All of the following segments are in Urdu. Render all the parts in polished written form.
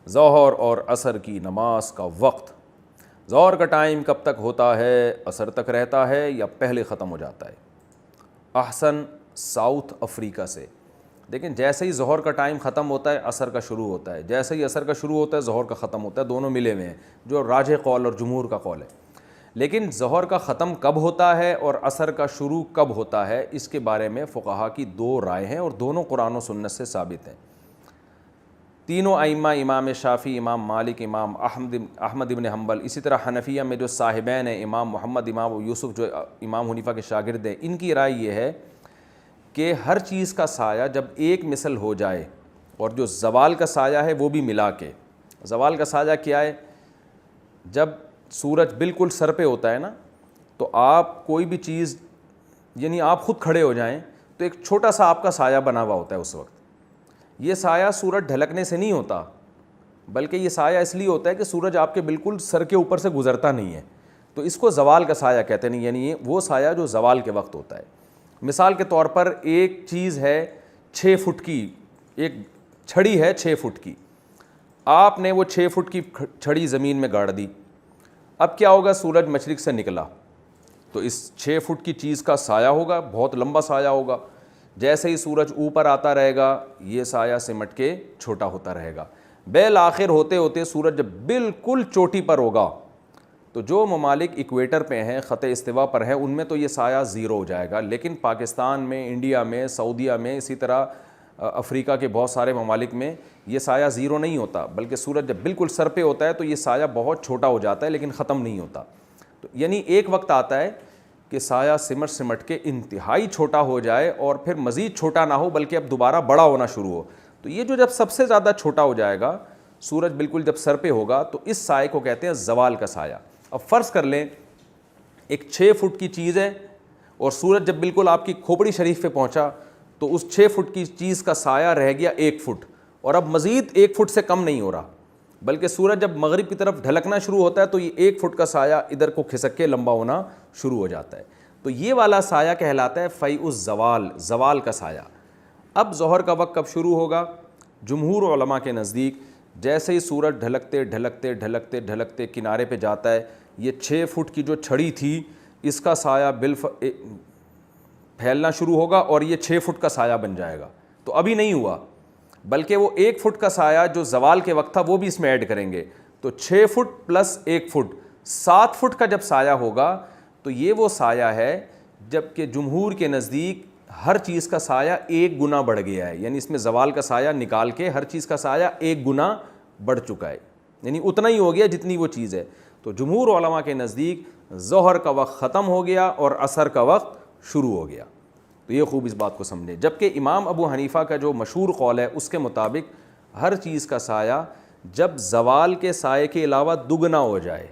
ظہر اور عصر کی نماز کا وقت، ظہر کا ٹائم کب تک ہوتا ہے؟ عصر تک رہتا ہے یا پہلے ختم ہو جاتا ہے؟ احسن ساؤتھ افریقہ سے، لیکن جیسے ہی ظہر کا ٹائم ختم ہوتا ہے عصر کا شروع ہوتا ہے، جیسے ہی عصر کا شروع ہوتا ہے ظہر کا ختم ہوتا ہے، دونوں ملے ہوئے ہیں، جو راجح قول اور جمہور کا قول ہے۔ لیکن ظہر کا ختم کب ہوتا ہے اور عصر کا شروع کب ہوتا ہے، اس کے بارے میں فقہا کی دو رائے ہیں اور دونوں قرآن و سنت سے ثابت ہیں۔ تینوں ائمہ، امام شافعی، امام مالک، امام احمد ابن حنبل، اسی طرح حنفیہ میں جو صاحبین ہیں امام محمد، امام ابو یوسف جو امام حنیفہ کے شاگرد ہیں، ان کی رائے یہ ہے کہ ہر چیز کا سایہ جب ایک مثل ہو جائے، اور جو زوال کا سایہ ہے وہ بھی ملا کے، زوال کا سایہ کیا ہے؟ جب سورج بالکل سر پہ ہوتا ہے نا، تو آپ کوئی بھی چیز، یعنی آپ خود کھڑے ہو جائیں تو ایک چھوٹا سا آپ کا سایہ بنا ہوا ہوتا ہے اس وقت۔ یہ سایہ سورج ڈھلکنے سے نہیں ہوتا، بلکہ یہ سایہ اس لیے ہوتا ہے کہ سورج آپ کے بالکل سر کے اوپر سے گزرتا نہیں ہے، تو اس کو زوال کا سایہ کہتے ہیں، یعنی وہ سایہ جو زوال کے وقت ہوتا ہے۔ مثال کے طور پر ایک چیز ہے 6 فٹ کی، ایک چھڑی ہے 6 فٹ کی، آپ نے وہ 6 فٹ کی چھڑی زمین میں گاڑ دی، اب کیا ہوگا؟ سورج مشرق سے نکلا تو اس 6 فٹ کی چیز کا سایہ ہوگا، بہت لمبا سایہ ہوگا، جیسے ہی سورج اوپر آتا رہے گا یہ سایہ سمٹ کے چھوٹا ہوتا رہے گا، بالآخر ہوتے ہوتے سورج جب بالکل چوٹی پر ہوگا تو جو ممالک ایکویٹر پہ ہیں، خط استوا پر ہیں، ان میں تو یہ سایہ زیرو ہو جائے گا، لیکن پاکستان میں، انڈیا میں، سعودیہ میں، اسی طرح افریقہ کے بہت سارے ممالک میں یہ سایہ زیرو نہیں ہوتا، بلکہ سورج جب بالکل سر پہ ہوتا ہے تو یہ سایہ بہت چھوٹا ہو جاتا ہے لیکن ختم نہیں ہوتا۔ تو یعنی ایک وقت آتا ہے کہ سایہ سمٹ کے انتہائی چھوٹا ہو جائے اور پھر مزید چھوٹا نہ ہو بلکہ اب دوبارہ بڑا ہونا شروع ہو، تو یہ جو جب سب سے زیادہ چھوٹا ہو جائے گا، سورج بالکل جب سر پہ ہوگا، تو اس سائے کو کہتے ہیں زوال کا سایہ۔ اب فرض کر لیں ایک 6 فٹ کی چیز ہے اور سورج جب بالکل آپ کی کھوپڑی شریف پہ پہنچا تو اس 6 فٹ کی چیز کا سایہ رہ گیا 1 فٹ، اور اب مزید 1 فٹ سے کم نہیں ہو رہا، بلکہ سورج جب مغرب کی طرف ڈھلکنا شروع ہوتا ہے تو یہ 1 فٹ کا سایہ ادھر کو کھسک کے لمبا ہونا شروع ہو جاتا ہے، تو یہ والا سایہ کہلاتا ہے فیء الزوال، زوال کا سایہ۔ اب ظہر کا وقت کب شروع ہوگا؟ جمہور علماء کے نزدیک جیسے ہی سورج ڈھلکتے ڈھلکتے ڈھلکتے ڈھلکتے کنارے پہ جاتا ہے، یہ 6 فٹ کی جو چھڑی تھی اس کا سایہ پھیلنا شروع ہوگا اور یہ 6 فٹ کا سایہ بن جائے گا، تو ابھی نہیں ہوا، بلکہ وہ 1 فٹ کا سایہ جو زوال کے وقت تھا وہ بھی اس میں ایڈ کریں گے، تو 6 فٹ پلس 1 فٹ 7 فٹ کا جب سایہ ہوگا تو یہ وہ سایہ ہے جبکہ جمہور کے نزدیک ہر چیز کا سایہ 1 گنا بڑھ گیا ہے، یعنی اس میں زوال کا سایہ نکال کے ہر چیز کا سایہ 1 گنا بڑھ چکا ہے، یعنی اتنا ہی ہو گیا جتنی وہ چیز ہے۔ تو جمہور علماء کے نزدیک ظہر کا وقت ختم ہو گیا اور عصر کا وقت شروع ہو گیا، تو یہ خوب اس بات کو سمجھیں۔ جبکہ امام ابو حنیفہ کا جو مشہور قول ہے اس کے مطابق ہر چیز کا سایہ جب زوال کے سائے کے علاوہ دگنا ہو جائے،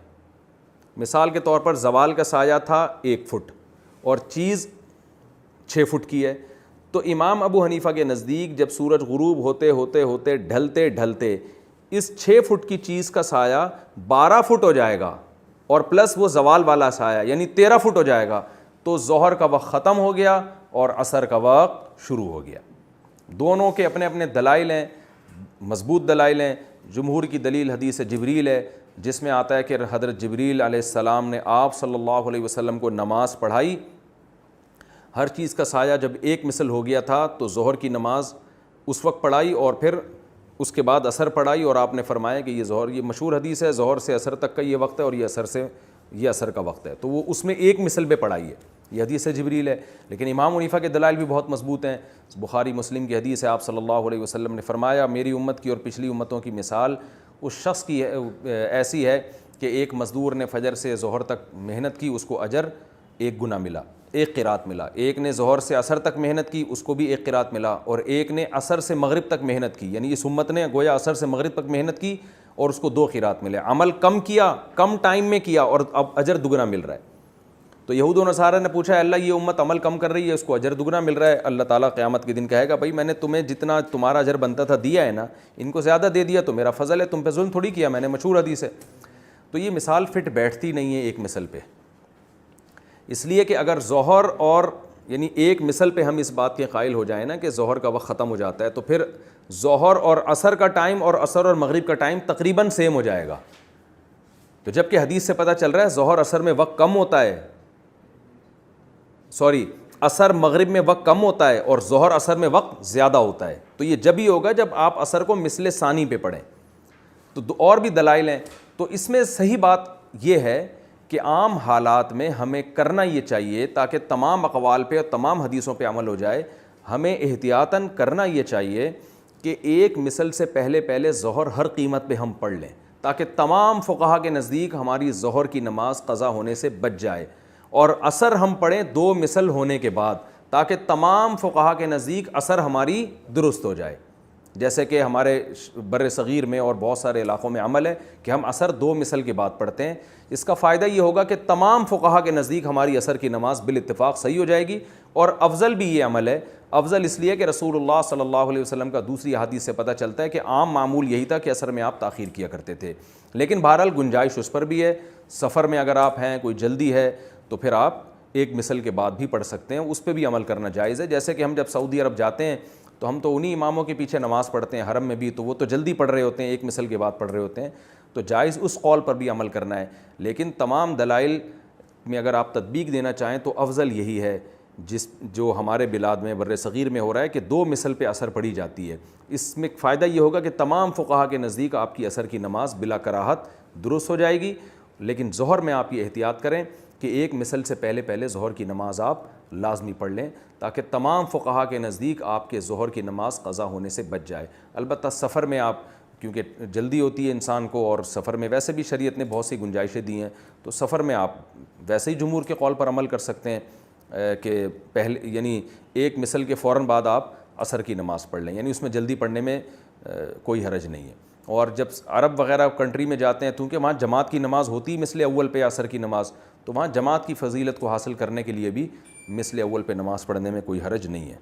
مثال کے طور پر زوال کا سایہ تھا 1 فٹ اور چیز 6 فٹ کی ہے، تو امام ابو حنیفہ کے نزدیک جب سورج غروب ہوتے ہوتے ہوتے ڈھلتے ڈھلتے اس 6 فٹ کی چیز کا سایہ 12 فٹ ہو جائے گا اور پلس وہ زوال والا سایہ یعنی 13 فٹ ہو جائے گا، تو ظہر کا وقت ختم ہو گیا اور عصر کا وقت شروع ہو گیا۔ دونوں کے اپنے اپنے دلائل ہیں، مضبوط دلائل ہیں۔ جمہور کی دلیل حدیث جبریل ہے جس میں آتا ہے کہ حضرت جبریل علیہ السلام نے آپ صلی اللہ علیہ وسلم کو نماز پڑھائی، ہر چیز کا سایہ جب ایک مثل ہو گیا تھا تو ظہر کی نماز اس وقت پڑھائی اور پھر اس کے بعد عصر پڑھائی، اور آپ نے فرمایا کہ یہ ظہر، یہ مشہور حدیث ہے، ظہر سے عصر تک کا یہ وقت ہے اور یہ عصر سے یہ عصر کا وقت ہے، تو وہ اس میں ایک مثل پہ پڑھائی ہے، یہ حدیث جبریل ہے۔ لیکن امام حنیفہ کے دلائل بھی بہت مضبوط ہیں، بخاری مسلم کی حدیث ہے، آپ صلی اللہ علیہ وسلم نے فرمایا میری امت کی اور پچھلی امتوں کی مثال اس شخص کی ایسی ہے کہ ایک مزدور نے فجر سے ظہر تک محنت کی، اس کو اجر 1 گنا ملا، 1 قرات ملا، ایک نے ظہر سے عصر تک محنت کی اس کو بھی 1 قرات ملا، اور ایک نے عصر سے مغرب تک محنت کی، یعنی اس امت نے گویا عصر سے مغرب تک محنت کی اور اس کو 2 قرات ملے، عمل کم کیا، کم ٹائم میں کیا اور اب اجر دگنا مل رہا ہے۔ تو یہود و نصارہ نے پوچھا اللہ یہ امت عمل کم کر رہی ہے، اس کو اجر دگنا مل رہا ہے، اللہ تعالیٰ قیامت کے دن کہے گا بھائی میں نے تمہیں جتنا تمہارا اجر بنتا تھا دیا ہے نا، ان کو زیادہ دے دیا تو میرا فضل ہے، تم پہ ظلم تھوڑی کیا میں نے، مشہور حدیث ہے۔ تو یہ مثال فٹ بیٹھتی نہیں ہے ایک مثل پہ، اس لیے کہ اگر ظہر اور یعنی ایک مثل پہ ہم اس بات کے قائل ہو جائیں نا کہ ظہر کا وقت ختم ہو جاتا ہے تو پھر ظہر اور عصر کا ٹائم اور عصر اور مغرب کا ٹائم تقریباً سیم ہو جائے گا. تو جب کہ حدیث سے پتہ چل رہا ہے ظہر عصر میں وقت کم ہوتا ہے, عصر مغرب میں وقت کم ہوتا ہے اور ظہر عصر میں وقت زیادہ ہوتا ہے. تو یہ جب ہی ہوگا جب آپ عصر کو مثل ثانی پہ پڑھیں. تو اور بھی دلائل ہیں. تو اس میں صحیح بات یہ ہے کہ عام حالات میں ہمیں کرنا یہ چاہیے تاکہ تمام اقوال پہ اور تمام حدیثوں پہ عمل ہو جائے, ہمیں احتیاطاً کرنا یہ چاہیے کہ ایک مثل سے پہلے ظہر ہر قیمت پہ ہم پڑھ لیں تاکہ تمام فقہا کے نزدیک ہماری ظہر کی نماز قضا ہونے سے بچ جائے, اور عصر ہم پڑھیں 2 مثل ہونے کے بعد تاکہ تمام فقہا کے نزدیک عصر ہماری درست ہو جائے. جیسے کہ ہمارے بر صغیر میں اور بہت سارے علاقوں میں عمل ہے کہ ہم عصر 2 مثل کے بعد پڑھتے ہیں. اس کا فائدہ یہ ہوگا کہ تمام فقہا کے نزدیک ہماری عصر کی نماز بالاتفاق صحیح ہو جائے گی. اور افضل بھی یہ عمل ہے, افضل اس لیے کہ رسول اللہ صلی اللہ علیہ وسلم کا دوسری حدیث سے پتہ چلتا ہے کہ عام معمول یہی تھا کہ عصر میں آپ تاخیر کیا کرتے تھے, لیکن بہرحال گنجائش اس پر بھی ہے. سفر میں اگر آپ ہیں, کوئی جلدی ہے, تو پھر آپ ایک مثل کے بعد بھی پڑھ سکتے ہیں, اس پہ بھی عمل کرنا جائز ہے. جیسے کہ ہم جب سعودی عرب جاتے ہیں تو ہم تو انہی اماموں کے پیچھے نماز پڑھتے ہیں حرم میں بھی, تو وہ تو جلدی پڑھ رہے ہوتے ہیں, ایک مثل کے بعد پڑھ رہے ہوتے ہیں, تو جائز اس قول پر بھی عمل کرنا ہے. لیکن تمام دلائل میں اگر آپ تطبیق دینا چاہیں تو افضل یہی ہے جو ہمارے بلاد میں بر صغیر میں ہو رہا ہے کہ 2 مثل پہ عصر پڑھی جاتی ہے. اس میں فائدہ یہ ہوگا کہ تمام فقہا کے نزدیک آپ کی عصر کی نماز بلا کراہت درست ہو جائے گی. لیکن ظہر میں آپ یہ احتیاط کریں کہ ایک مثل سے پہلے ظہر کی نماز آپ لازمی پڑھ لیں تاکہ تمام فقہا کے نزدیک آپ کے ظہر کی نماز قضا ہونے سے بچ جائے. البتہ سفر میں آپ, کیونکہ جلدی ہوتی ہے انسان کو اور سفر میں ویسے بھی شریعت نے بہت سی گنجائشیں دی ہیں, تو سفر میں آپ ویسے ہی جمہور کے قول پر عمل کر سکتے ہیں کہ پہلے یعنی ایک مثل کے فوراً بعد آپ عصر کی نماز پڑھ لیں, یعنی اس میں جلدی پڑھنے میں کوئی حرج نہیں ہے. اور جب عرب وغیرہ کنٹری میں جاتے ہیں, کیونکہ وہاں جماعت کی نماز ہوتی مثل اول پہ عصر کی نماز, تو وہاں جماعت کی فضیلت کو حاصل کرنے کے لیے بھی مثل اول پہ نماز پڑھنے میں کوئی حرج نہیں ہے.